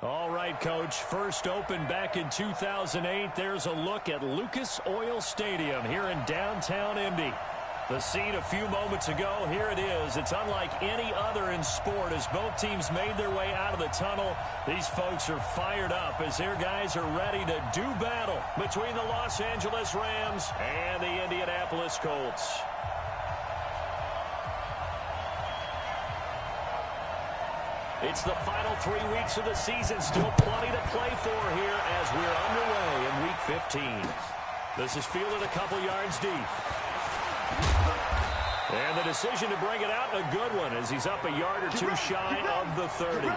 All right, Coach. First opened back in 2008. There's a look at Lucas Oil Stadium here in downtown Indy. The scene a few moments ago, here it is. It's unlike any other in sport as both teams made their way out of the tunnel. These folks are fired up as their guys are ready to do battle between the Los Angeles Rams and the Indianapolis Colts. It's the final 3 weeks of the season. Still plenty to play for here as we're underway in Week 15. This is fielded a couple yards deep. And the decision to bring it out, a good one, as he's up a yard or two shy of the 30.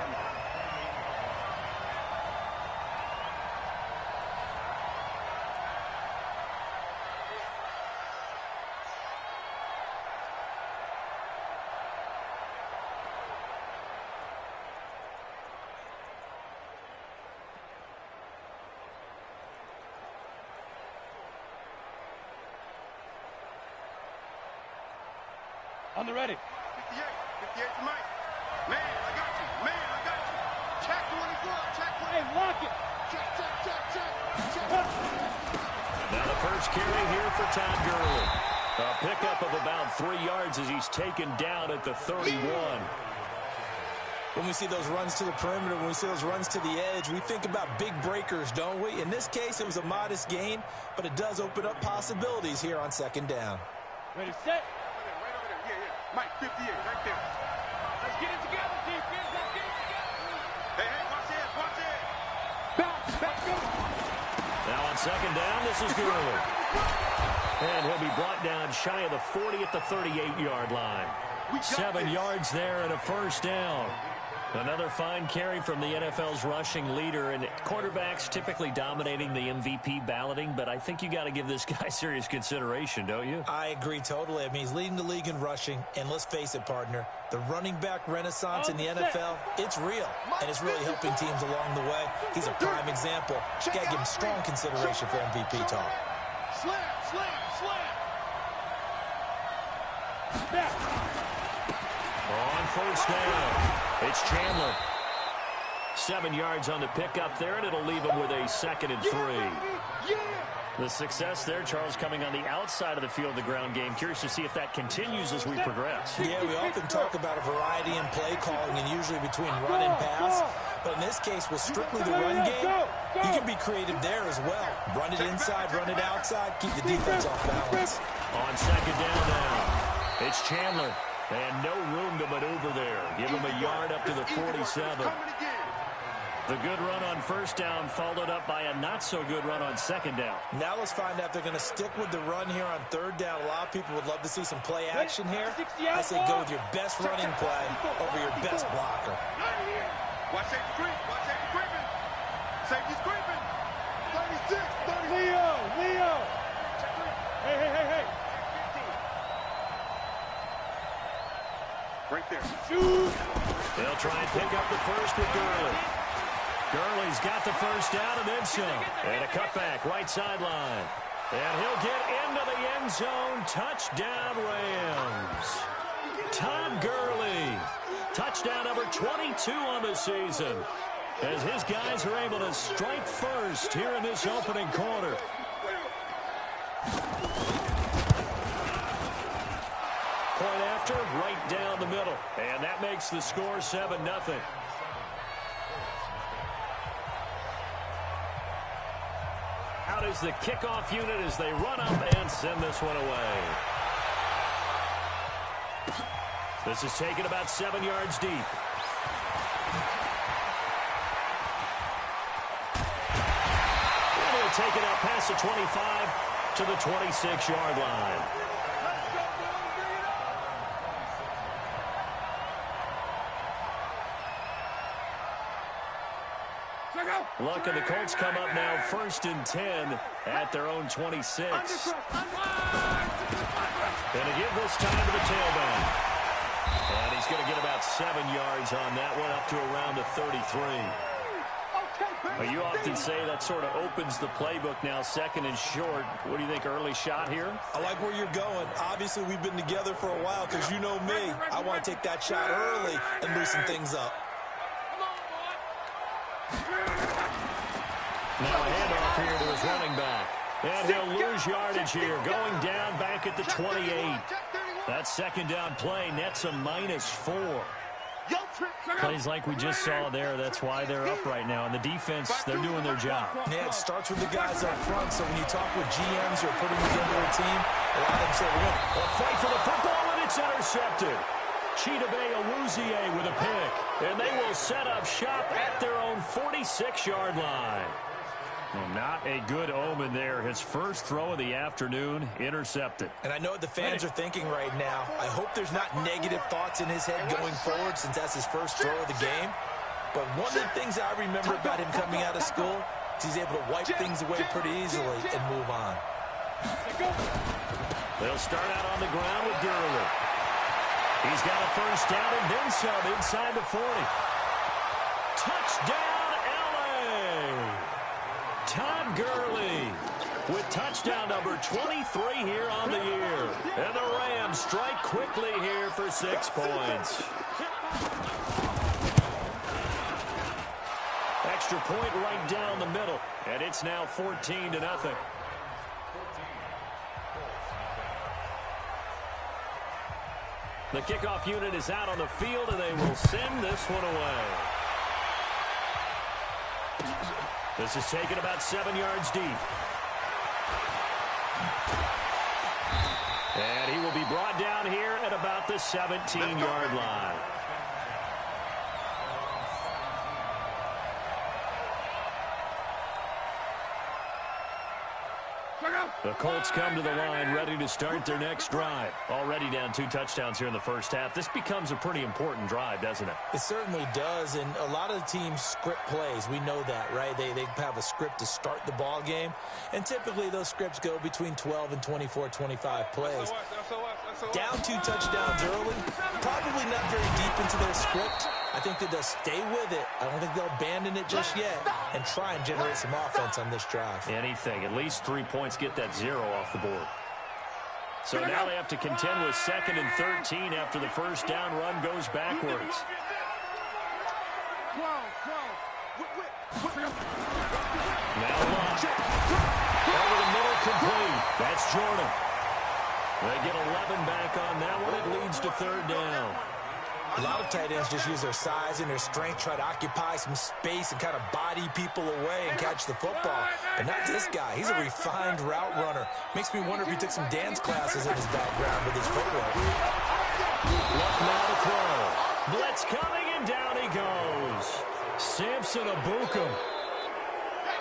On the ready. 58 to Mike. Man, I got you. Man, I got you. Check 24. Check 24. Hey, lock it. Check. Now the first carry here for Todd Gurley. A pickup of about 3 yards as he's taken down at the 31. When we see those runs to the perimeter, when we see those runs to the edge, we think about big breakers, don't we? In this case, it was a modest gain, but it does open up possibilities here on second down. Ready, set. Mike, 58, right there. Let's get it together, defense. Let's get it together. Hey, watch it, watch it. Back, go. Now on second down, this is Gurley. And he'll be brought down shy of the 40 at the 38-yard line. 7 yards there and a first down. Another fine carry from the NFL's rushing leader, and quarterbacks typically dominating the MVP balloting, but I think you got to give this guy serious consideration, don't you? I agree totally. I mean, he's leading the league in rushing, and let's face it, partner, the running back renaissance in the NFL, it's real, and it's really helping teams along the way. He's a prime example. Got to give him strong consideration for MVP talk. Slam. Back. On first down, it's Chandler. 7 yards on the pickup there, and it'll leave him with a 2nd and 3. The success there, Charles, coming on the outside of the field, the ground game. Curious to see if that continues as we progress. Yeah, we often talk about a variety in play calling and usually between run and pass. But in this case, with strictly the run game, you can be creative there as well. Run it inside, run it outside, keep the defense off balance. On second down now, it's Chandler. And no room to maneuver there. Give him a yard up to the 47. The good run on first down followed up by a not-so-good run on second down. Now let's find out if they're going to stick with the run here on third down. A lot of people would love to see some play action here. I say go with your best running play over your best blocker. Watch safety creep. Watch safety creeping. Safety's creeping. 36, 30. Leo. Hey. Right there. Shoot. They'll try and pick up the first with Gurley. Gurley's got the first down and then some. And a cutback, right sideline. And he'll get into the end zone. Touchdown, Rams. Todd Gurley. Touchdown number 22 on the season. As his guys are able to strike first here in this opening quarter. Point after, right down the middle. And that makes the score 7-0. Out is the kickoff unit as they run up and send this one away. This is taken about 7 yards deep. And they'll take it out past the 25 to the 26-yard line. Look, and the Colts come up now 1st and 10 at their own 26. And to give this time to the tailback. And he's going to get about 7 yards on that one, up to around the 33. Well, you often say that sort of opens the playbook now, 2nd and short. What do you think, early shot here? I like where you're going. Obviously, we've been together for a while because you know me. I want to take that shot early and loosen things up. Now a handoff here to his running back. And he'll lose yardage here, going down back at the 28. That second down play nets a -4. Plays like we just saw there, that's why they're up right now. And the defense, they're doing their job. Yeah, it starts with the guys up front, so when you talk with GMs who are putting together a team, a lot of them say, we're going to fight for the football, and it's intercepted. Chidobe Awuzie with a pick. And they will set up shop at their own 46-yard line. Well, not a good omen there. His first throw of the afternoon intercepted. And I know what the fans are thinking right now. I hope there's not negative thoughts in his head going forward since that's his first throw of the game. But one of the things I remember about him coming out of school is he's able to wipe things away pretty easily and move on. They'll start out on the ground with Gurley. He's got a first down and then some inside the 40. Touchdown, L.A. Todd Gurley with touchdown number 23 here on the year. And the Rams strike quickly here for 6 points. Extra point right down the middle. And it's now 14-0. The kickoff unit is out on the field, and they will send this one away. This is taken about 7 yards deep. And he will be brought down here at about the 17-yard line. The Colts come to the line ready to start their next drive. Already down 2 touchdowns here in the first half. This becomes a pretty important drive, doesn't it? It certainly does, and a lot of the teams script plays. We know that, right? They have a script to start the ball game, and typically those scripts go between 12 and 24, 25 plays. Down 2 touchdowns early, probably not very deep into their script. I think that they'll stay with it. I don't think they'll abandon it just yet and try and generate some offense on this drive. Anything. At least 3 points, get that 0 off the board. So now they have to contend with 2nd and 13 after the first down run goes backwards. Now Lott. Over the middle, complete. That's Jordan. They get 11 back on that one. It leads to 3rd down. A lot of tight ends just use their size and their strength, try to occupy some space and kind of body people away and catch the football. But not this guy. He's a refined route runner. Makes me wonder if he took some dance classes in his background with his footwork. Luck now to throw. Blitz coming, and down he goes. Samson Abukum.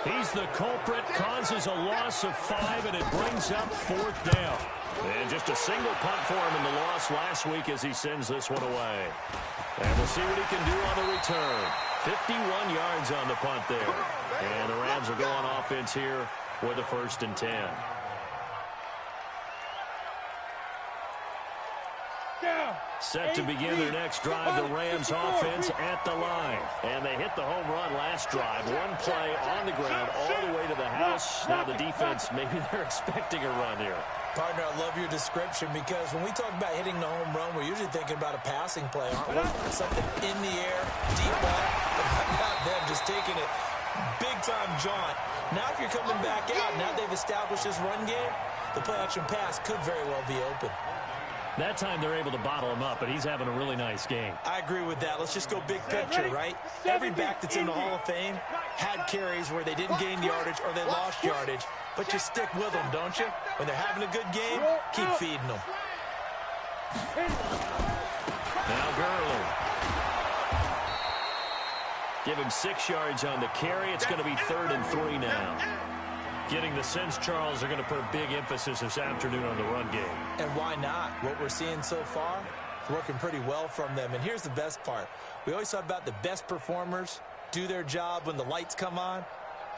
He's the culprit, causes a loss of 5, and it brings up 4th down. And just a single punt for him in the loss last week as he sends this one away. And we'll see what he can do on the return. 51 yards on the punt there. And the Rams will go on offense here with a 1st and 10. Set to begin their next drive, the Rams offense at the line. And they hit the home run last drive. 1 play on the ground all the way to the house. Now the defense, maybe they're expecting a run here. Partner, I love your description because when we talk about hitting the home run, we're usually thinking about a passing play, aren't we? Something in the air, deep ball, but not them just taking it big-time jaunt. Now if you're coming back out, now they've established this run game, the play-action pass could very well be open. That time they're able to bottle him up, but he's having a really nice game. I agree with that. Let's just go big picture, right? Every back that's in the Hall of Fame had carries where they didn't gain yardage or they lost yardage, but you stick with them, don't you? When they're having a good game, keep feeding them. Now Gurley. Give him 6 yards on the carry. It's going to be 3rd and 3 now. Getting the sense, Charles, are going to put a big emphasis this afternoon on the run game. And why not? What we're seeing so far is working pretty well from them. And here's the best part. We always talk about the best performers do their job when the lights come on.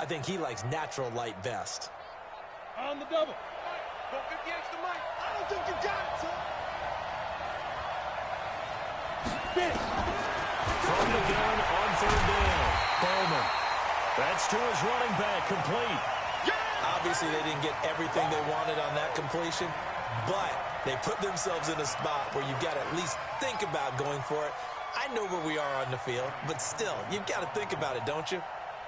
I think he likes natural light best. On the double. Don't get the extra mic. I don't think you got it, son. From the gun on 3rd down. Bowman. That's to his running back, complete. Obviously, they didn't get everything they wanted on that completion, but they put themselves in a spot where you've got to at least think about going for it. I know where we are on the field, but still, you've got to think about it, don't you?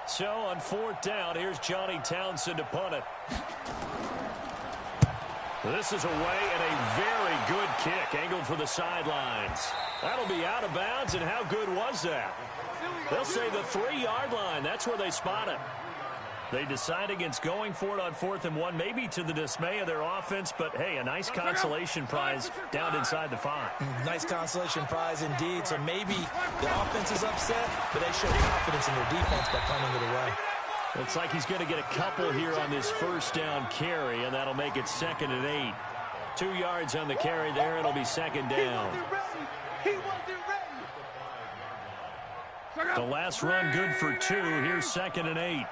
So on 4th down, here's Johnny Townsend to punt it. This is away and a very good kick angled for the sidelines. That'll be out of bounds, and how good was that? They'll say the 3-yard line. That's where they spot it. They decide against going for it on 4th and 1, maybe to the dismay of their offense, but hey, a nice consolation prize down inside the 5. Nice consolation prize indeed. So maybe the offense is upset, but they show confidence in their defense by punting it away. Looks like he's going to get a couple here on this 1st down carry, and that'll make it 2nd and 8. 2 yards on the carry there. It'll be 2nd down. The last run good for 2. Here's 2nd and 8.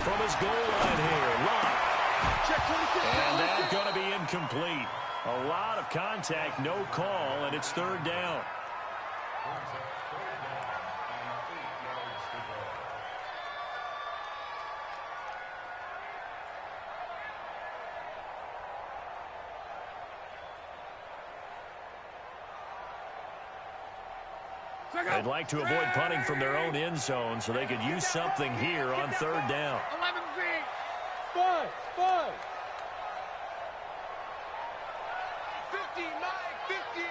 From his goal line here, Locke. And that's going to be incomplete. A lot of contact, no call, and it's 3rd down. They'd like to avoid punting from their own end zone, so they could use something here on 3rd down. 11 feet. 5. 15, 9, 15.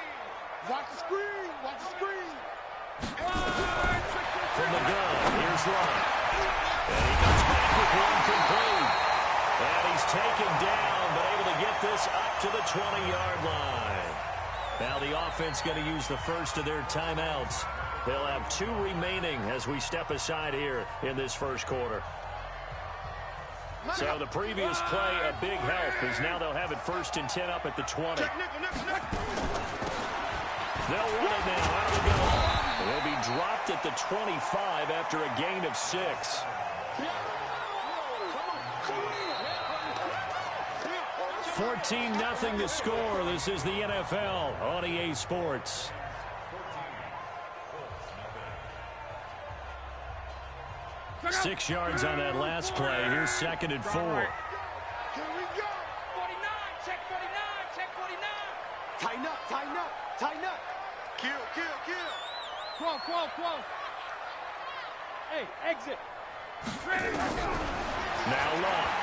Watch the screen. Watch the screen. From the gun, here's Locke. And he comes back with one complete. And he's taken down, but able to get this up to the 20-yard line. Now the offense going to use the first of their timeouts. They'll have 2 remaining as we step aside here in this 1st quarter. So the previous play, a big help, as now they'll have it 1st and 10 up at the 20. They'll run it now out of the gun. They'll be dropped at the 25 after a gain of 6. 14-0 the score. This is the NFL on EA Sports. Six yards on that last play. Here's 2nd and 4. Here we go. 49. Check 49. Check 49. Tighten up. Tighten up. Tighten up. Kill. 12. Hey, exit. Now Locke.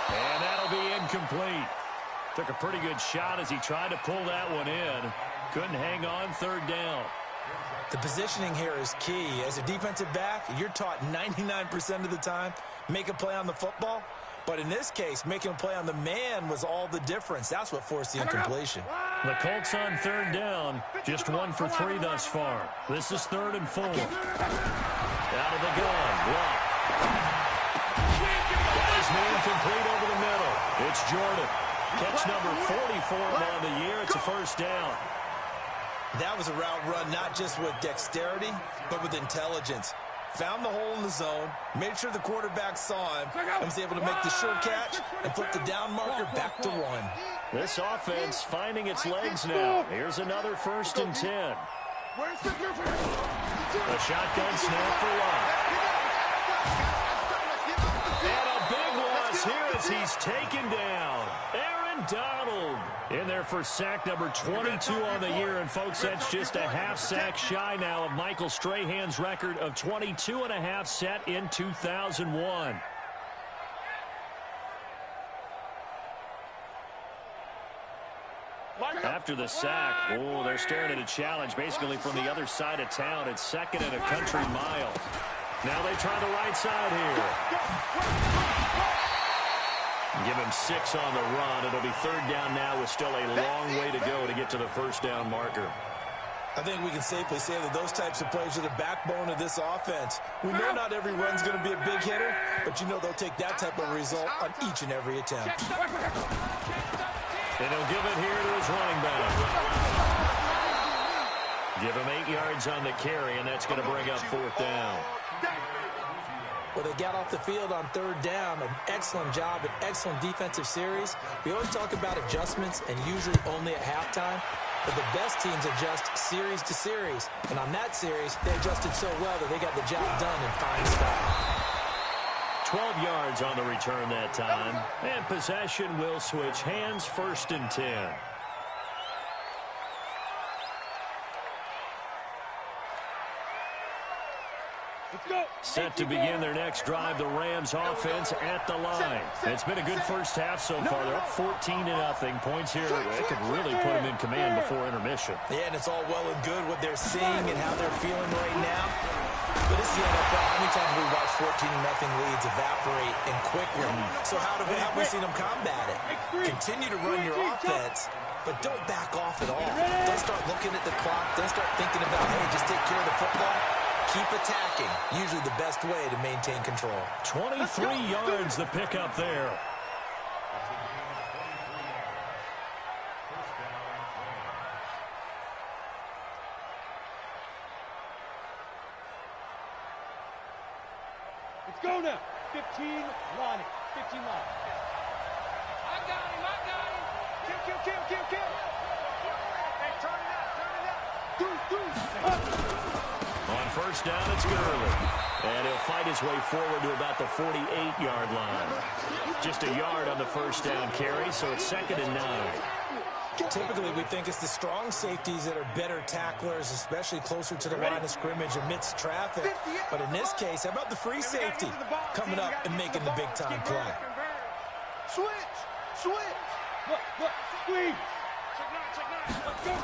And that'll be incomplete. Took a pretty good shot as he tried to pull that one in. Couldn't hang on. 3rd down. The positioning here is key. As a defensive back, you're taught 99% of the time, make a play on the football. But in this case, making a play on the man was all the difference. That's what forced the incompletion. The Colts on 3rd down. Just 1 for 3 thus far. This is 3rd and 4. Out of the gun. Locke. His man complete over the middle. It's Jordan. Catch number 44 on the year. It's a 1st down. That was a route run not just with dexterity, but with intelligence. Found the hole in the zone, made sure the quarterback saw him, and was able to make the sure catch and flip the down marker back to 1. This offense finding its legs now. Here's another 1st and 10. A shotgun snap for Locke. And a big loss here as he's taken down. Aaron Donald in there for sack number 22 on the year. And, folks, that's just a half sack shy now of Michael Strahan's record of 22 and a half set in 2001. After the sack, they're staring at a challenge basically from the other side of town. It's 2nd and a country mile. Now they try the right side here. Give him 6 on the run. It'll be 3rd down now with still a long way to go to get to the 1st down marker. I think we can safely say that those types of plays are the backbone of this offense. We know not every run's going to be a big hitter, but you know they'll take that type of result on each and every attempt. And he'll give it here to his running back. Give him 8 yards on the carry, and that's going to bring up 4th down. Well, they got off the field on 3rd down. An excellent job, an excellent defensive series. We always talk about adjustments, and usually only at halftime. But the best teams adjust series to series. And on that series, they adjusted so well that they got the job done in fine style. 12 yards on the return that time. And possession will switch hands, 1st and 10. Set to begin their next drive, the Rams offense at the line. It's been a good first half so far. They're up 14-0. Points here that could really put them in command before intermission. Yeah, and it's all well and good what they're seeing and how they're feeling right now. But this is the NFL. How many times we watch 14-0 leads evaporate and quickly? So how have we seen them combat it? Continue to run your offense, but don't back off at all. Don't start looking at the clock. Don't start thinking about, hey, just take care of the football. Keep attacking. Usually the best way to maintain control. 23 yards the pickup there. Let's go now. 15 Lonnie. 15 Lonnie. I got him. Kill. Hey, turn it up. On first down, it's Gurley. And he'll fight his way forward to about the 48-yard line. Just a yard on the first down carry, so it's 2nd and 9. Typically, we think it's the strong safeties that are better tacklers, especially closer to the line of scrimmage amidst traffic. But in this case, how about the free safety coming up and making the big-time play? Switch. Look, squeeze. Let's go.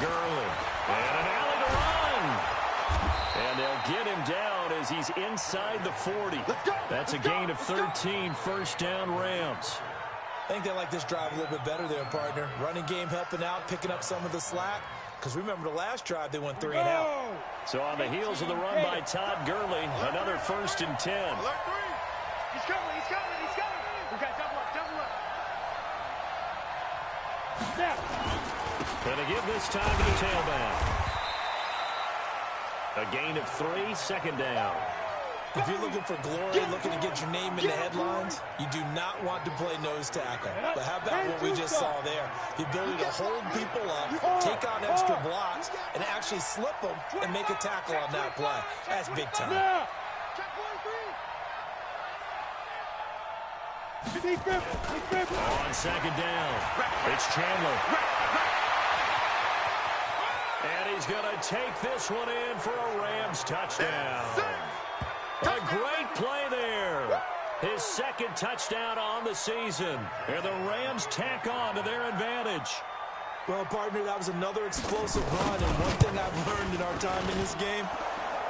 Gurley. And an alley to run. And they'll get him down as he's inside the 40. That's a gain of 13, first down Rams. I think they like this drive a little bit better there, partner. Running game helping out, picking up some of the slack. Because remember the last drive, they went 3 and out. So on the heels of the run by Todd Gurley, another 1st and 10. He's coming. We got double up. Snap. Going to give this time to the tailback. A gain of 3, 2nd down. If you're looking for glory, looking to get your name in the headlines, you do not want to play nose tackle. But how about what we just saw there? The ability to hold people up, take on extra blocks, and actually slip them and make a tackle on that play. That's big time. On 2nd down, it's Chandler. And he's going to take this one in for a Rams touchdown. A great play there. His 2nd touchdown on the season. And the Rams tack on to their advantage. Well, partner, that was another explosive run. And one thing I've learned in our time in this game,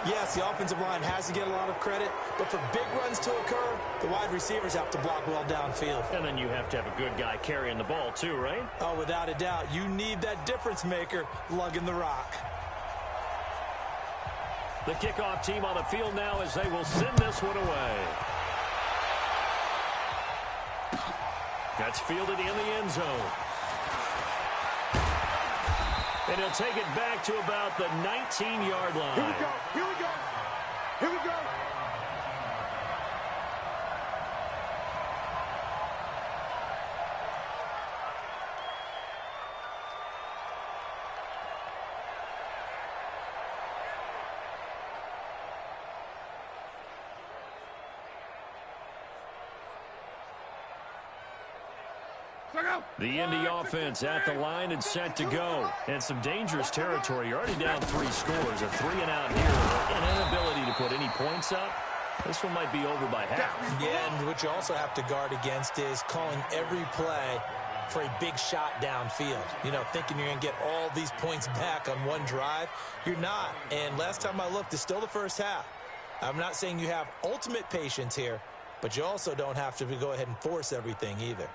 yes, the offensive line has to get a lot of credit, but for big runs to occur, the wide receivers have to block well downfield. And then you have to have a good guy carrying the ball too, right? Oh, without a doubt. You need that difference maker lugging the rock. The kickoff team on the field now as they will send this one away. That's fielded in the end zone. And he'll take it back to about the 19-yard line. Here we go. The Indy offense at the line and set to go. And some dangerous territory. You're already down 3 scores. A 3 and out here. An inability to put any points up. This one might be over by half. Yeah, and what you also have to guard against is calling every play for a big shot downfield. You know, thinking you're going to get all these points back on one drive. You're not. And last time I looked, it's still the first half. I'm not saying you have ultimate patience here, but you also don't have to go ahead and force everything either.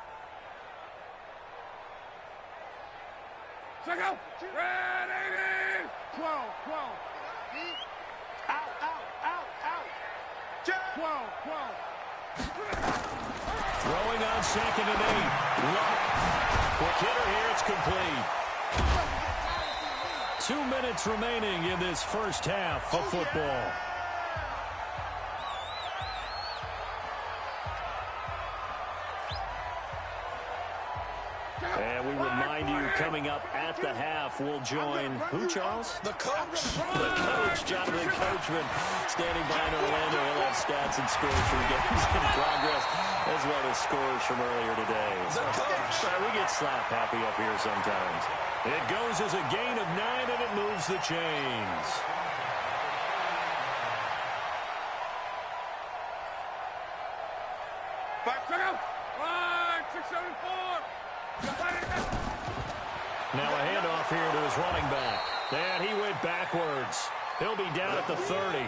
Check out. Ready. 12. Out. 12. Throwing on 2nd and 8. Luck. Quick hitter here. It's complete. 2 minutes remaining in this first half of football. And we remind you, coming up at the half, we'll join who, Charles? The coach. The coach, Jonathan Coachman, standing by in Orlando. He'll have stats and scores from games in progress, as well as scores from earlier today. The coach. We get slap happy up here sometimes. It goes as a gain of 9, and it moves the chains. off here to his running back. And he went backwards. He'll be down at the 30.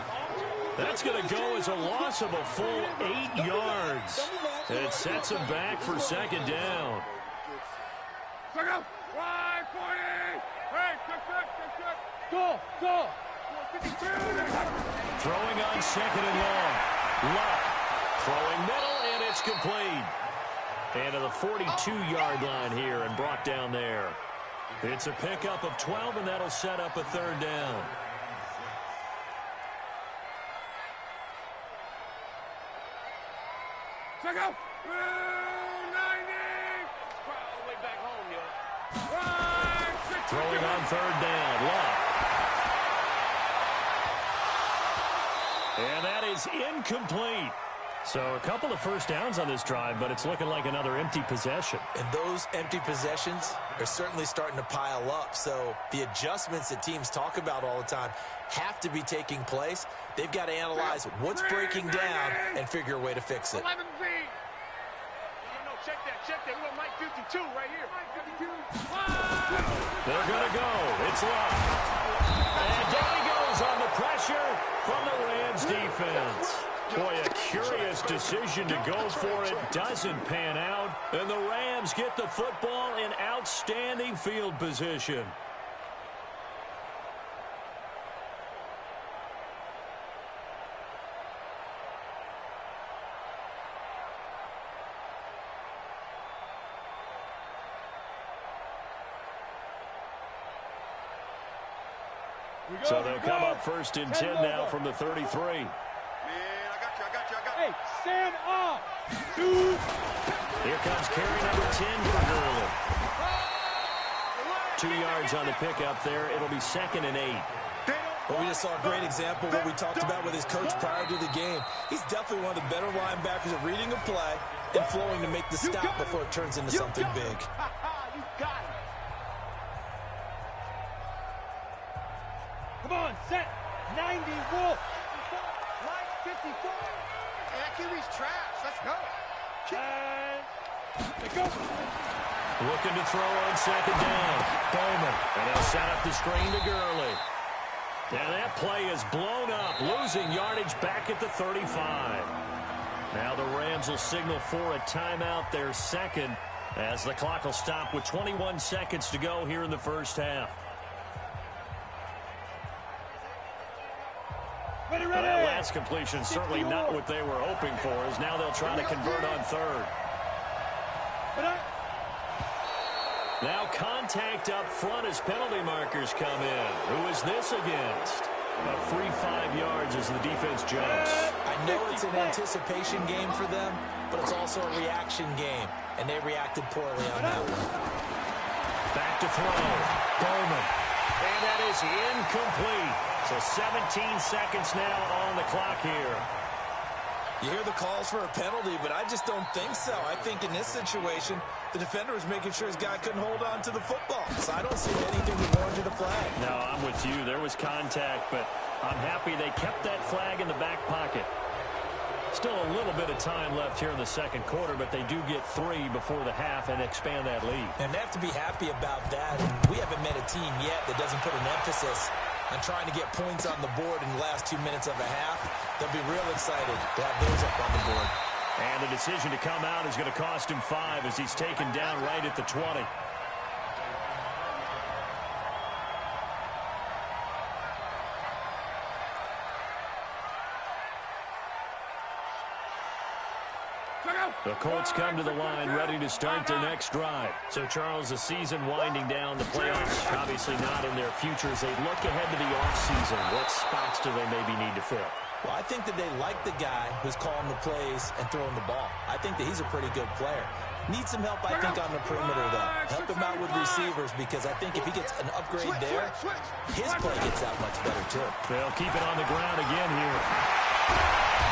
That's going to go as a loss of a full 8 yards. It sets him back for second down. Go. Throwing on second and long. Luck. Throwing middle, and it's complete. And to the 42-yard line here and brought down there. It's a pickup of 12, and that'll set up a third down. Check out. 90. All the way back home, yo. Throwing on third down. Luck. And that is incomplete. So a couple of first downs on this drive, but it's looking like another empty possession. And those empty possessions are certainly starting to pile up. So the adjustments that teams talk about all the time have to be taking place. They've got to analyze what's breaking down and figure a way to fix it. 11 Z. No, check that. We got Mike 52 right here. Mike 52. They're going to go. It's Luck. And down he goes on the pressure from the Rams defense. Boy, a curious decision to go for it. Doesn't pan out. And the Rams get the football in outstanding field position. So they'll come up first and 10 now from the 33. I got you. Hey, stand up. Dude. Here comes carry number 10 for Gurley. 2 yards on the pickup there. It'll be second and 8. Well, we just saw a great example of what we talked about with his coach prior to the game. He's definitely one of the better linebackers at reading a play and flowing to make the stop before it turns into something big. You got it. Come on, set. 90, Wolf. Line 54. That QB's trash. Let's go. And go. Looking to throw on second down. Bowman. And they'll set up the screen to Gurley. And that play is blown up, losing yardage back at the 35. Now the Rams will signal for a timeout, their second, as the clock will stop with 21 seconds to go here in the first half. Ready. Well, that last completion certainly not what they were hoping for, as now they'll try to convert on third. Now contact up front as penalty markers come in. Who is this against? A free 5 yards as the defense jumps. I know it's an anticipation game for them, but it's also a reaction game, and they reacted poorly on that one. Back to throw. Bowman. And that is incomplete. So 17 seconds now on the clock here. You hear the calls for a penalty, but I just don't think so. I think in this situation, the defender was making sure his guy couldn't hold on to the football. So I don't see anything that warranted a flag. No, I'm with you. There was contact, but I'm happy they kept that flag in the back pocket. Still a little bit of time left here in the second quarter, but they do get 3 before the half and expand that lead. And they have to be happy about that. And we haven't met a team yet that doesn't put an emphasis on trying to get points on the board in the last 2 minutes of a half. They'll be real excited to have those up on the board. And the decision to come out is going to cost him 5 as he's taken down right at the 20. The Colts come to the line ready to start their next drive. So, Charles, the season winding down, the playoffs obviously not in their future. As they look ahead to the offseason, what spots do they maybe need to fill? Well, I think that they like the guy who's calling the plays and throwing the ball. I think that he's a pretty good player. Needs some help, I think, on the perimeter, though. Help him out with receivers, because I think if he gets an upgrade there, his play gets that much better, too. They'll keep it on the ground again here.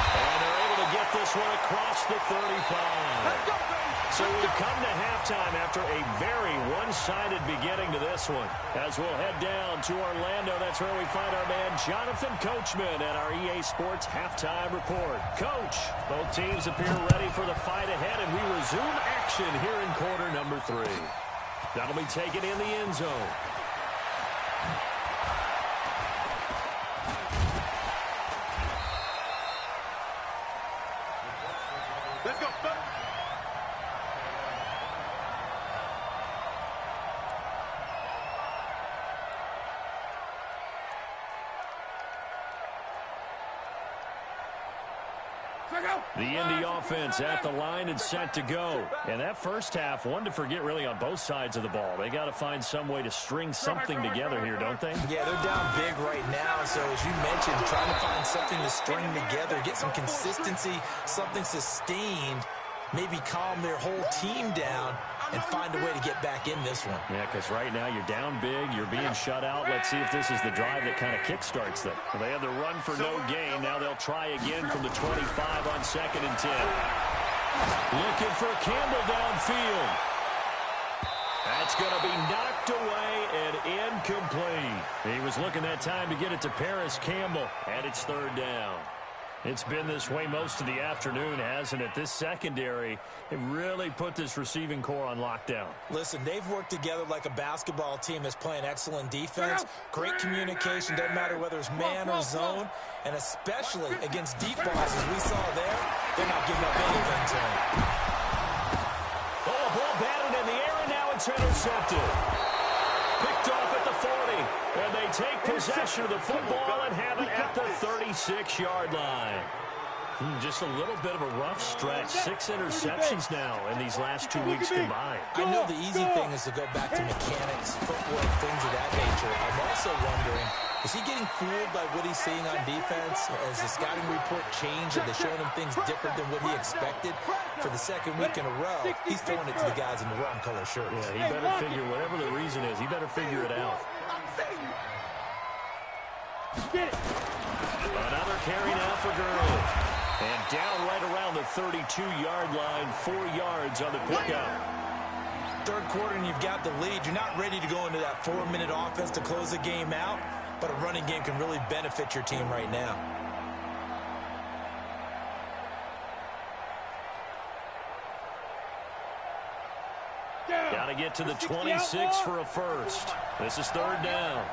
And they're able to get this one across the 35. So we've come to halftime after a very one-sided beginning to this one. As we'll head down to Orlando, that's where we find our man Jonathan Coachman at our EA Sports Halftime Report. Coach, both teams appear ready for the fight ahead, and we resume action here in quarter number 3. That'll be taken in the end zone. Let's go, buddy. The Indy offense at the line and set to go. And that first half, one to forget really on both sides of the ball. They got to find some way to string something together here, don't they? Yeah, they're down big right now. So as you mentioned, trying to find something to string together, get some consistency, something sustained, maybe calm their whole team down and find a way to get back in this one. Yeah, because right now you're down big, you're being shut out. Let's see if this is the drive that kind of kickstarts them. Well, they had the run for no gain. Now they'll try again from the 25 on 2nd and 10. Looking for Campbell downfield. That's going to be knocked away and incomplete. He was looking that time to get it to Paris Campbell, and it's 3rd down. It's been this way most of the afternoon, hasn't it? This secondary, it really put this receiving core on lockdown. Listen, they've worked together like a basketball team that's playing excellent defense, great communication, doesn't matter whether it's man or zone, and especially against deep balls, as we saw there, they're not giving up anything to him. Oh, ball batted in the air, and now it's intercepted. Picked off at the 40, and they take possession of the football and have it at the 36-yard line. Just a little bit of a rough stretch. 6 interceptions now in these last 2 weeks combined. I know the easy thing is to go back to mechanics, footwork, things of that nature. I'm also wondering, is he getting fooled by what he's seeing on defense? Has the scouting report changed? Are they showing him things different than what he expected? For the 2nd week in a row, he's throwing it to the guys in the wrong color shirts. Yeah, he better figure, whatever the reason is, he better figure it out. Another carry now for Gurley. And down right around the 32-yard line, 4 yards on the pickup. 3rd quarter and you've got the lead. You're not ready to go into that 4-minute offense to close the game out, but a running game can really benefit your team right now. Got to get to the 26 for a first. This is 3rd down.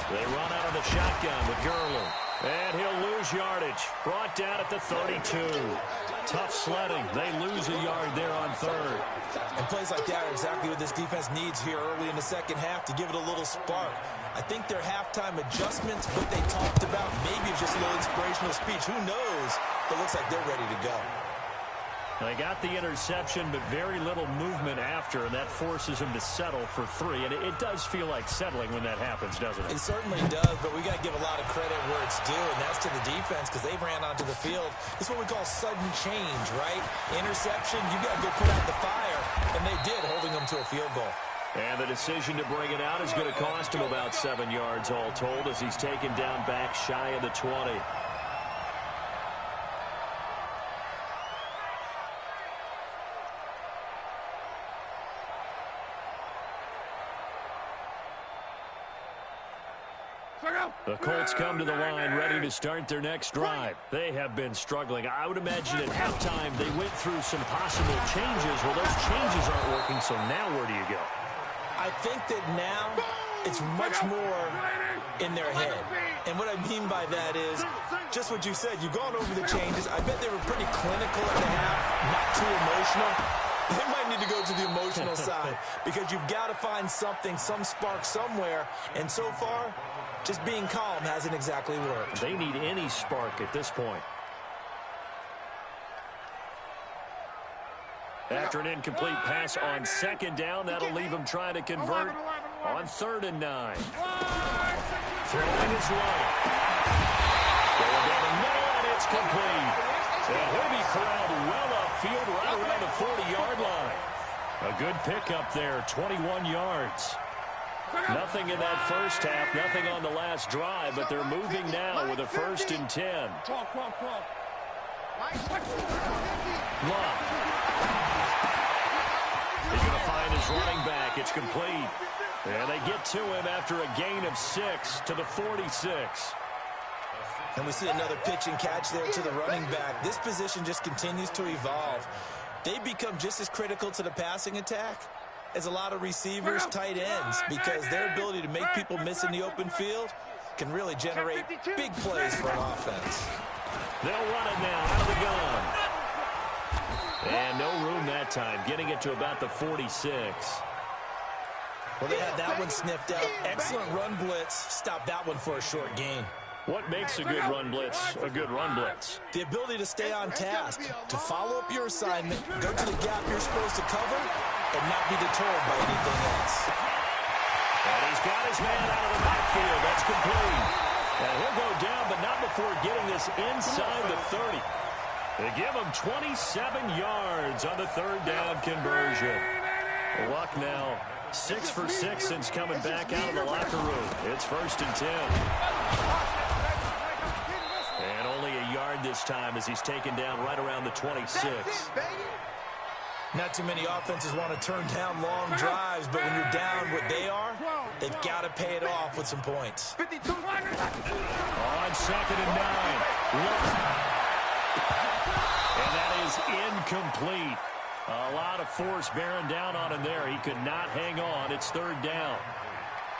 They run out of the shotgun with Gurley. And he'll lose yardage. Brought down at the 32. Tough sledding. They lose a yard there on 3rd. And plays like that are exactly what this defense needs here early in the 2nd half to give it a little spark. I think their halftime adjustments, what they talked about, maybe just a little inspirational speech. Who knows? But it looks like they're ready to go. They got the interception, but very little movement after, and that forces them to settle for 3. And it does feel like settling when that happens, doesn't it? It certainly does, but we got to give a lot of credit where it's due, and that's to the defense because they ran onto the field. It's what we call sudden change, right? Interception, you got to go put out the fire, and they did, holding them to a field goal. And the decision to bring it out is going to cost him about 7 yards all told as he's taken down back shy of the 20. The Colts come to the line ready to start their next drive. They have been struggling. I would imagine at halftime they went through some possible changes. Well, those changes aren't working, so now where do you go? I think that now it's much more in their head. And what I mean by that is just what you said. You've gone over the changes. I bet they were pretty clinical at the half, not too emotional. They might need to go to the emotional side because you've got to find something, some spark somewhere. And so far, just being calm hasn't exactly worked. They need any spark at this point. After an incomplete pass on 2nd down, that'll leave them trying to convert on 3rd and 9. Throwing his line. Going down the middle, and it's complete. And he'll be corralled well upfield right around the 40-yard line. A good pickup there, 21 yards. Nothing in that first half, nothing on the last drive, but they're moving now with a 1st and 10. Love. He's going to find his running back. It's complete. And they get to him after a gain of 6 to the 46. And we see another pitch and catch there to the running back. This position just continues to evolve. They become just as critical to the passing attack as a lot of receivers, tight ends, because their ability to make people miss in the open field can really generate big plays for an offense. They'll run it now out of the gun. And no room that time, getting it to about the 46. Well, they had that one sniffed out. Excellent run blitz. Stopped that one for a short gain. What makes a good run blitz a good run blitz? The ability to stay on task, to follow up your assignment, go to the gap you're supposed to cover, and not be deterred by anything else. And he's got his man out of the backfield. That's complete. And he'll go down, but not before getting this inside the 30. They give him 27 yards on the third down conversion. Luck now 6 for 6 since coming back out of the locker room. It's 1st and 10. And only a yard this time as he's taken down right around the 26. Not too many offenses want to turn down long drives, but when you're down what they are, they've got to pay it off with some points. On 2nd and 9. And that is incomplete. A lot of force bearing down on him there. He could not hang on. It's 3rd down.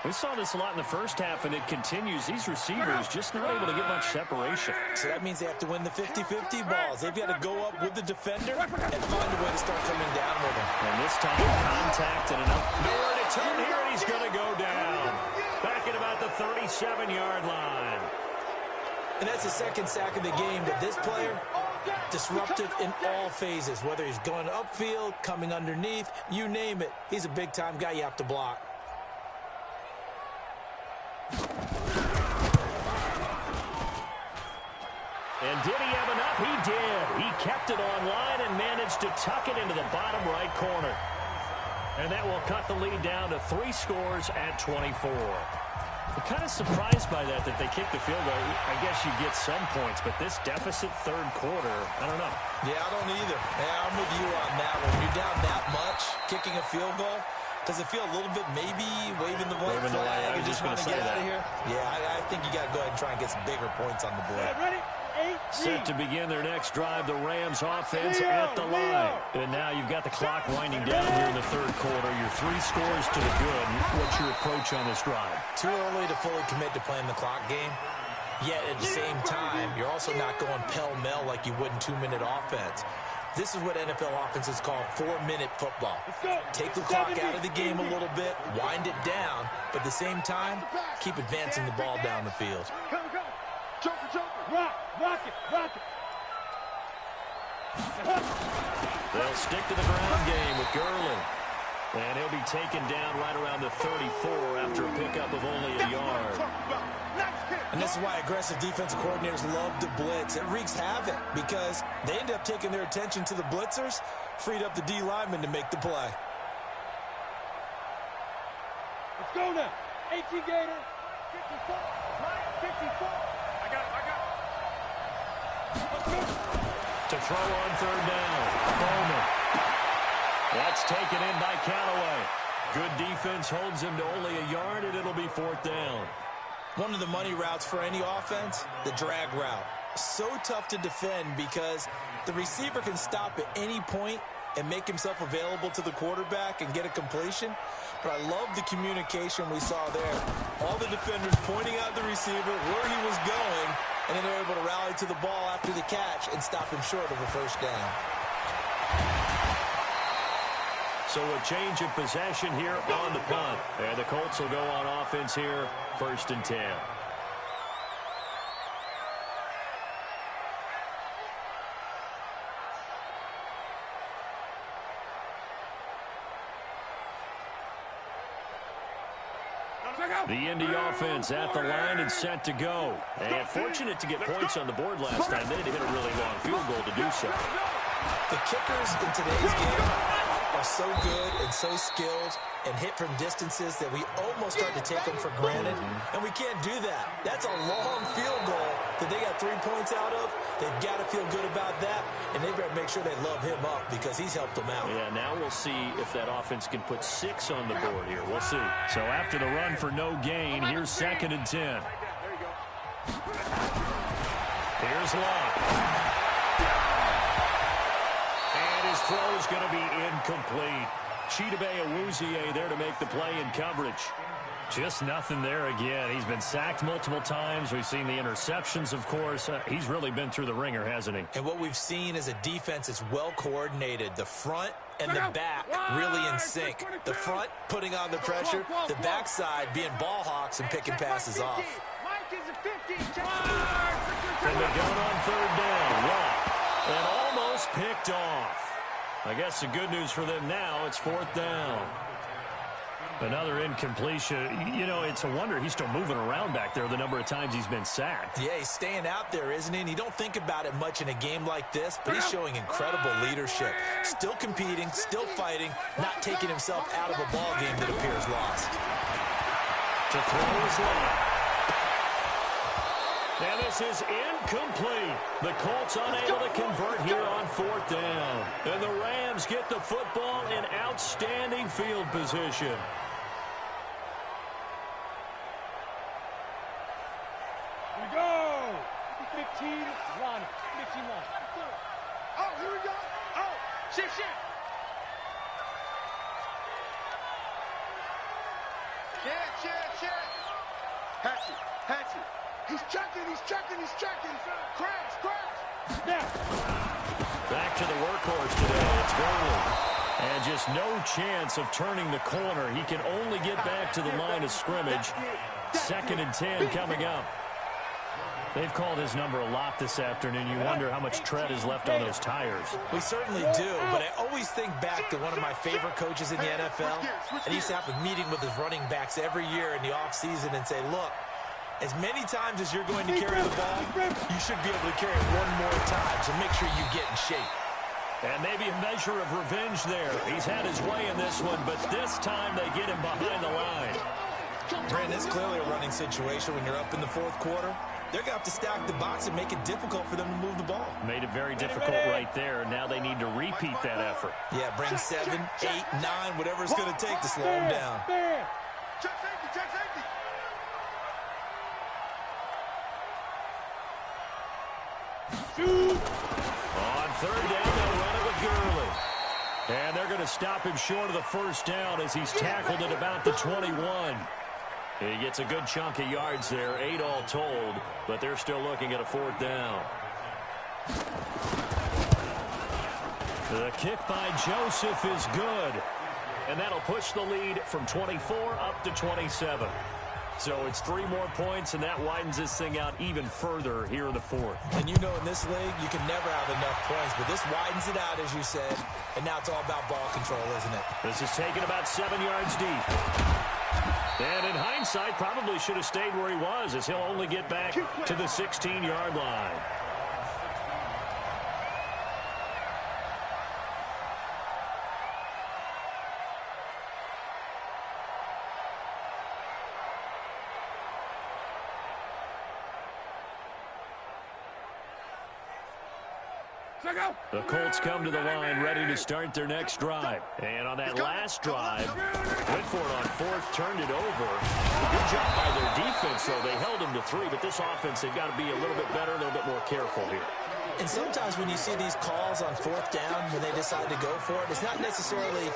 We saw this a lot in the first half, and it continues. These receivers just not able to get much separation. So that means they have to win the 50-50 balls. They've got to go up with the defender and find a way to start coming down with him. And this time, contact and enough. Nowhere to turn here, and he's going to go down. Back at about the 37-yard line. And that's the 2nd sack of the game, but this player, disruptive in all phases, whether he's going upfield, coming underneath, you name it. He's a big-time guy you have to block. And did he have enough? He did. He kept it online and managed to tuck it into the bottom right corner. And that will cut the lead down to 3 scores at 24. I'm kind of surprised by that they kicked the field goal. I guess you get some points, but this deficit 3rd quarter, I don't know. Yeah, I don't either. Yeah, I'm with you on that one. When you're down that much, kicking a field goal, does it feel a little bit maybe waving the white flag and just want to get out of here? Yeah, I think you got to go ahead and try and get some bigger points on the board. Ready? Set to begin their next drive, the Rams offense at the line. And now you've got the clock winding down here in the 3rd quarter. Your 3 scores to the good. What's your approach on this drive? Too early to fully commit to playing the clock game. Yet at the same time, you're also not going pell-mell like you would in 2-minute offense. This is what NFL offenses call 4-minute football. Take the clock out of the game a little bit, wind it down, but at the same time, keep advancing the ball down the field. Rock it. They'll stick to the ground game with Gurley. And he'll be taken down right around the 34 after a pickup of only a yard. And this is why aggressive defensive coordinators love to blitz. It wreaks havoc because they end up taking their attention to the blitzers, freed up the D lineman to make the play. Let's go now. 18 Gator. 54. 54. I got it. To throw on 3rd down. Bowman. That's taken in by Callaway. Good defense holds him to only a yard, and it'll be 4th down. One of the money routes for any offense, the drag route. So tough to defend because the receiver can stop at any point and make himself available to the quarterback and get a completion. But I love the communication we saw there. All the defenders pointing out the receiver, where he was going, and then they're able to rally to the ball after the catch and stop him short of a 1st down. So a change of possession here on the punt. And the Colts will go on offense here, 1st and 10. The Indy offense at the line and set to go. And fortunate to get points on the board last time. They had to hit a really long field goal to do so. The kickers in today's game are so good and so skilled and hit from distances that we almost start to take them for granted. And we can't do that. That's a long field goal that they got 3 points out of. They've got to feel good about that, and they better make sure they love him up because he's helped them out. Yeah, now we'll see if that offense can put 6 on the board here. We'll see. So after the run for no gain, here's 2nd and 10. Here's Love. And his throw is going to be incomplete. Chidobe Awuzie there to make the play in coverage. Just nothing there again. He's been sacked multiple times. We've seen the interceptions, of course. He's really been through the ringer, hasn't he? And what we've seen is a defense that's well coordinated. The front and the back really in sync. The front putting on the pressure, the backside being ball hawks and picking passes off. And the gun on third down. Wow. And almost picked off. I guess the good news for them now, it's fourth down. Another incompletion. You know, it's a wonder he's still moving around back there the number of times he's been sacked. Yeah, he's staying out there, isn't he? And you don't think about it much in a game like this, but he's showing incredible leadership. Still competing, still fighting, not taking himself out of a ball game that appears lost. To throw his line. And this is incomplete. The Colts unable to convert here on fourth down. And the Rams get the football in outstanding field position. Here we go. 15 line. 15 line. Oh, here we go. Oh, shit. Shit. Hatchet. He's checking. Crash. Snap. Back to the workhorse today. It's Gurley. And just no chance of turning the corner. He can only get back to the line of scrimmage. 2nd and 10 coming up. They've called his number a lot this afternoon. You wonder how much tread is left on those tires. We certainly do, but I always think back to one of my favorite coaches in the NFL. And he used to have a meeting with his running backs every year in the offseason and say, look, as many times as you're going to carry the ball, you should be able to carry it one more time, so make sure you get in shape. And maybe a measure of revenge there. He's had his way in this one, but this time they get him behind the line. Brandon, it's clearly a running situation when you're up in the fourth quarter. They're going to have to stack the box and make it difficult for them to move the ball. Made it very difficult right there. Now they need to repeat that effort. Yeah, bring 7, 8, 9, whatever it's going to take to slow them down. Check safety. On third down, they'll run it with Gurley. And they're going to stop him short of the first down as he's tackled at about the 21. He gets a good chunk of yards there, 8 all told, but they're still looking at a fourth down. The kick by Joseph is good, and that'll push the lead from 24 up to 27. So it's 3 more points, and that widens this thing out even further here in the fourth. And you know in this league, you can never have enough points, but this widens it out, as you said, and now it's all about ball control, isn't it? This is taken about 7 yards deep. And in hindsight, probably should have stayed where he was, as he'll only get back to the 16-yard line. The Colts come to the line ready to start their next drive. And on that last drive, went for it on fourth, turned it over. Good job by their defense, though. They held him to 3, but this offense, they've got to be a little bit better, a little bit more careful here. And sometimes when you see these calls on fourth down, when they decide to go for it, it's not necessarily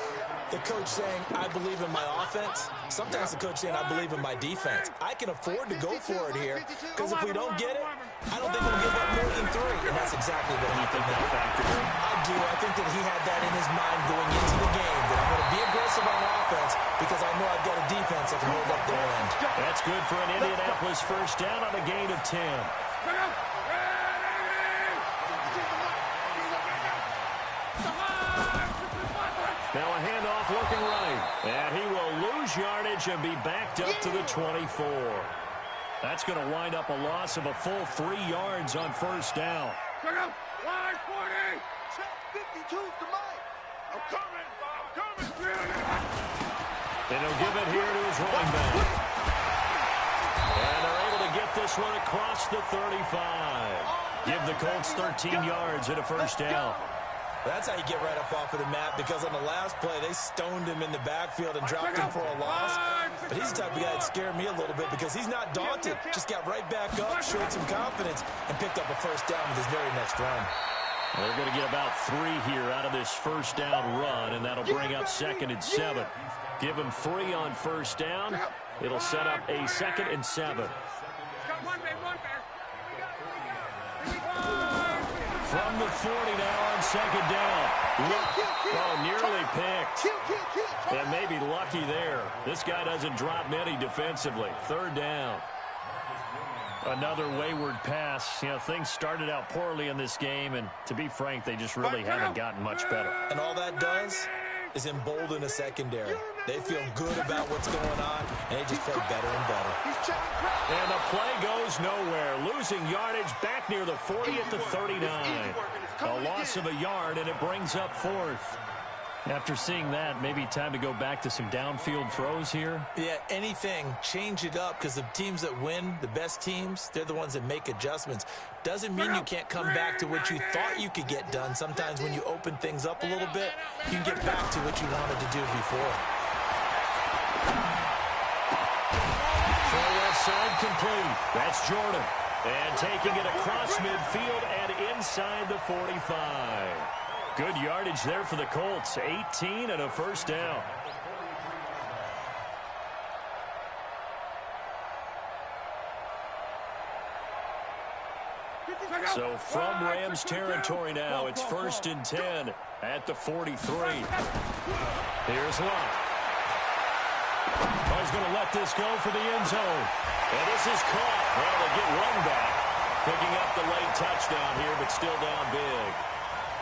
the coach saying, I believe in my offense. Sometimes the coach saying, I believe in my defense. I can afford to go for it here, because if we don't get it, I don't think we'll give up more than 3. And that's exactly what he think that factored in. I do. I think that he had that in his mind going into the game, that I'm going to be aggressive on offense because I know I've got a defense that can hold up their end. That's good for an Indianapolis first down on a gain of 10. Now a handoff looking right. And he will lose yardage and be backed up to the 24. That's going to wind up a loss of a full 3 yards on first down. Line 40. Check 52's to Mike. I'm coming. And he'll give it here to his running back. And they're able to get this one across the 35. Give the Colts 13 yards and a first down. That's how you get right up off of the mat, because on the last play, they stoned him in the backfield and dropped him for a loss. But he's the type of guy that scared me a little bit because he's not daunted. Just got right back up, showed some confidence, and picked up a first down with his very next run. And they're going to get about 3 here out of this first down run, and that'll bring up 2nd and 7. Give them 3 on first down. It'll set up a 2nd and 7. From the 40 now on 2nd down. Oh, nearly picked. And maybe lucky there. This guy doesn't drop many defensively. 3rd down. Another wayward pass. You know, things started out poorly in this game, and to be frank, they just really haven't gotten much better. And all that does is embolden a secondary. They feel good about what's going on, and they just play better and better. And the play goes nowhere. Losing yardage back near the 40 at the 39. A loss of a yard, and it brings up 4th. After seeing that, maybe time to go back to some downfield throws here. Yeah, anything. Change it up, because the teams that win, the best teams, they're the ones that make adjustments. Doesn't mean you can't come back to what you thought you could get done. Sometimes when you open things up a little bit, you can get back to what you wanted to do before. Throw left side complete. That's Jordan. And taking it across midfield and inside the 45. Good yardage there for the Colts. 18 and a first down. So from Rams territory now, it's 1st and 10 at the 43. Here's Lott. Oh, he's going to let this go for the end zone. And this is caught. Well, they get one back. Picking up the late touchdown here, but still down big.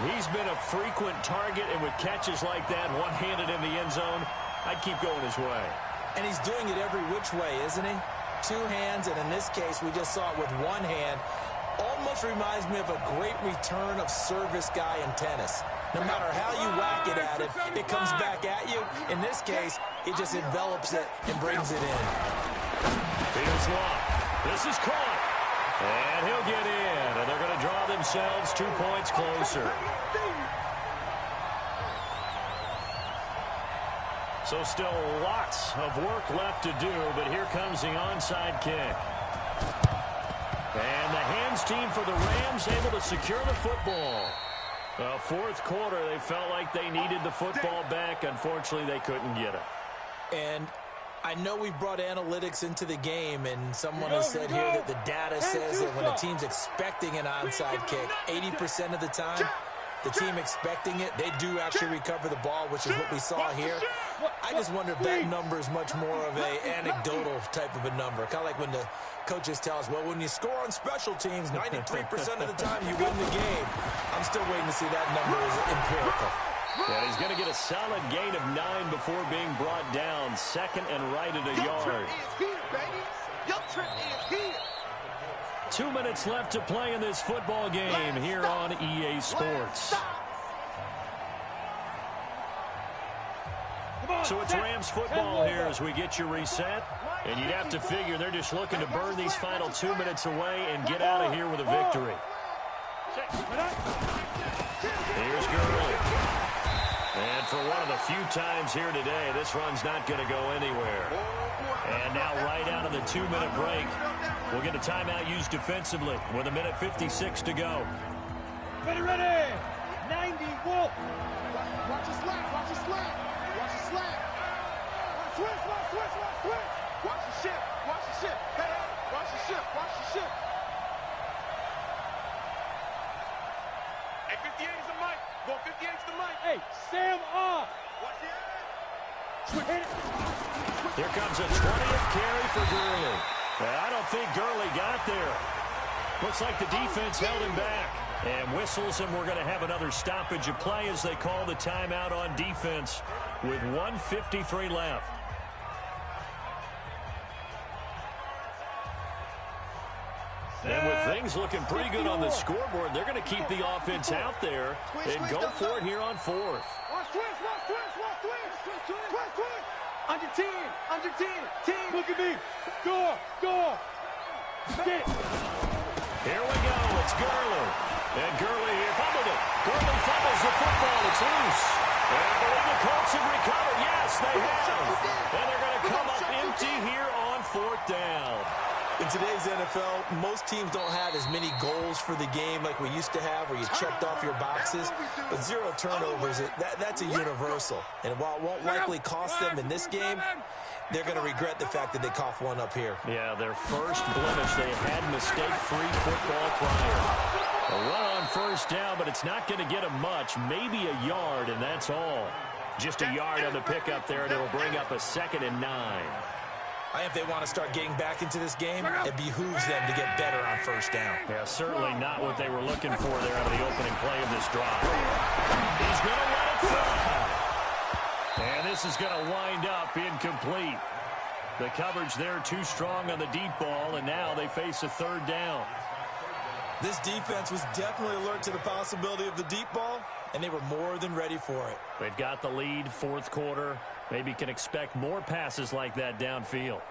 He's been a frequent target, and with catches like that, one-handed in the end zone, I'd keep going his way. And he's doing it every which way, isn't he? 2 hands, and in this case, we just saw it with 1 hand. Almost reminds me of a great return of service guy in tennis. No matter how you whack it at it, it comes back at you. In this case, it just envelops it and brings it in. Here's Lott. This is caught. And he'll get in, and they're going to draw themselves 2 points closer. So still lots of work left to do, but here comes the onside kick. And the hands team for the Rams able to secure the football. 4th quarter, they felt like they needed the football back. Unfortunately, they couldn't get it. And I know we brought analytics into the game, and someone has said here that the data says that when a team's expecting an onside kick, 80% of the time, the team expecting it, they do actually recover the ball, which is what we saw here. I just wonder if that number is much more of an anecdotal type of a number. Kind of like when the coaches tell us, well, when you score on special teams, 93% of the time you win the game. I'm still waiting to see that number is empirical. And he's going to get a solid gain of 9 before being brought down. 2nd and right at a yard. 2 minutes left to play in this football game here on EA Sports. So it's Rams football here as we get you reset. And you'd have to figure they're just looking to burn these final 2 minutes away and get out of here with a victory. Here's Gurley. And for one of the few times here today, this run's not going to go anywhere. And now right out of the 2-minute break, we'll get a timeout used defensively with 1:56 to go. Ready, 90, Wolf. Watch the slap, watch the slap. Watch the slap. Switch. Watch the ship, watch the ship. Hey, watch the ship, watch the ship. Hey, 58 is the mic. Go 58 is the mic. Hey, Sam off. Watch the edge. Hit it. Here comes a 20th carry for Gurley. I don't think Gurley got there. Looks like the defense held him back. And whistles, and we're going to have another stoppage of play as they call the timeout on defense with 1:53 left. And with things looking pretty good on the scoreboard, they're going to keep the offense out there and go for it here on 4th. Under 10, 10. Look at me. Go. Get. Here we go. It's Gurley. And Gurley here fumbled it. Gurley fumbles the football. It's loose. And I believe the Colts have recovered. Yes, they have. And they're going to come up empty here on 4th down. The today's NFL, most teams don't have as many goals for the game like we used to have where you checked off your boxes. But 0 turnovers, that's a universal. And while it won't likely cost them in this game, they're going to regret the fact that they coughed one up here. Yeah, their first blemish. They had mistake-free football prior. A run on first down, but it's not going to get them much. Maybe a yard, and that's all. Just a yard on the pickup there, and it'll bring up a 2nd and 9. I think if they want to start getting back into this game, it behooves them to get better on first down. Yeah, certainly not what they were looking for there out of the opening play of this drive. He's going to let it fly. And this is going to wind up incomplete. The coverage there too strong on the deep ball, and now they face a 3rd down. This defense was definitely alert to the possibility of the deep ball, and they were more than ready for it. They've got the lead, 4th quarter. Maybe can expect more passes like that downfield.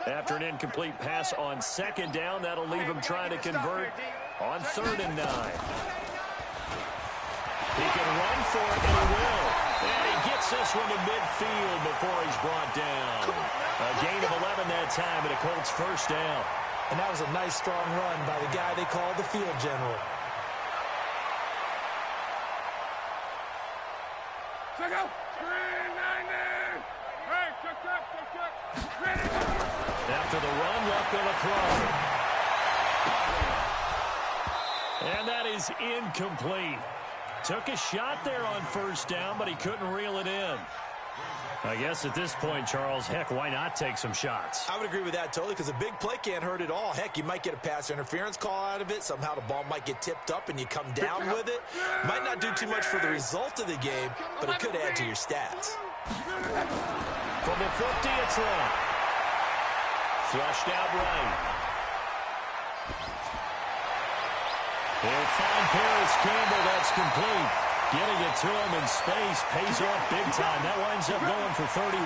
After an incomplete pass on 2nd down, that'll leave him trying to convert on 3rd and 9. He can run for it, and he will. And he gets this one to midfield before he's brought down. A gain of 11 that time, and a Colts 1st down. And that was a nice, strong run by the guy they call the field general. Check out. 390. Hey, check. Ready. After the run, left on the throw. And that is incomplete. Took a shot there on 1st down, but he couldn't reel it in. I guess at this point, Charles, heck, why not take some shots? I would agree with that totally, because a big play can't hurt at all. Heck, you might get a pass interference call out of it. Somehow the ball might get tipped up and you come down with it. Might not do too much for the result of the game, but it could add to your stats. From the 50, it's long. Flushed out right. He'll find Paris Campbell. That's complete. Getting it to him in space pays off big time. That winds up going for 31.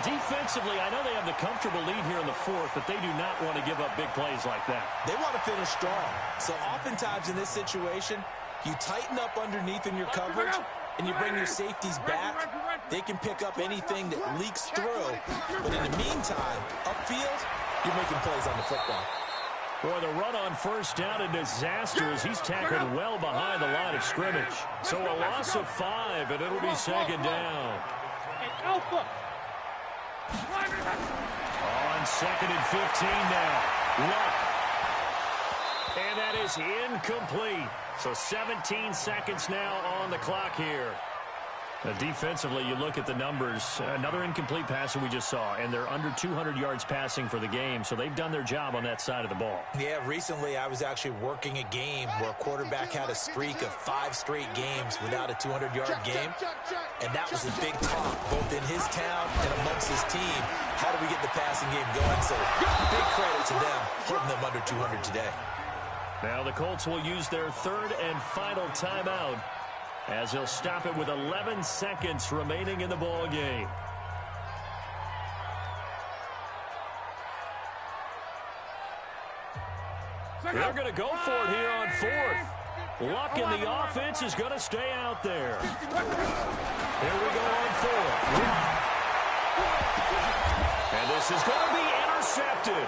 Defensively, I know they have the comfortable lead here in the 4th, but they do not want to give up big plays like that. They want to finish strong. So oftentimes in this situation, you tighten up underneath in your coverage, and you bring your safeties back. They can pick up anything that leaks through. But in the meantime, upfield, you're making plays on the football. Boy, the run on 1st down, a disaster as he's tackled well behind the line of scrimmage. So a loss of 5, and it'll be 2nd down. Alpha. On 2nd and 15 now. Luck. And that is incomplete. So 17 seconds now on the clock here. Defensively, you look at the numbers. Another incomplete pass that we just saw, and they're under 200 yards passing for the game, so they've done their job on that side of the ball. Yeah, recently I was actually working a game where a quarterback had a streak of 5 straight games without a 200-yard game, and that was a big talk, both in his town and amongst his team. How do we get the passing game going? So big credit to them, putting them under 200 today. Now the Colts will use their 3rd and final timeout, as they'll stop it with 11 seconds remaining in the ball game. They're going to go for it here on 4th. Luck in the offense is going to stay out there. Here we go on 4th. And this is going to be intercepted.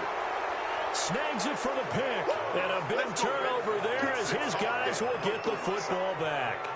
Snags it for the pick. And a big turnover there as his guys will get the football back.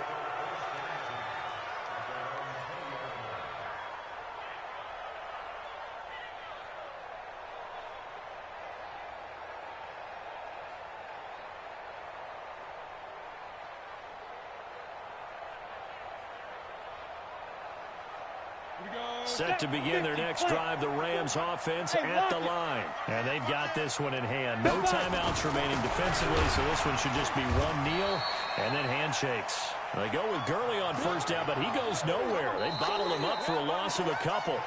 Set to begin their next drive, the Rams offense at the line. And they've got this one in hand. No timeouts remaining defensively, so this one should just be one kneel and then handshakes. They go with Gurley on 1st down, but he goes nowhere. They bottled him up for a loss of a couple.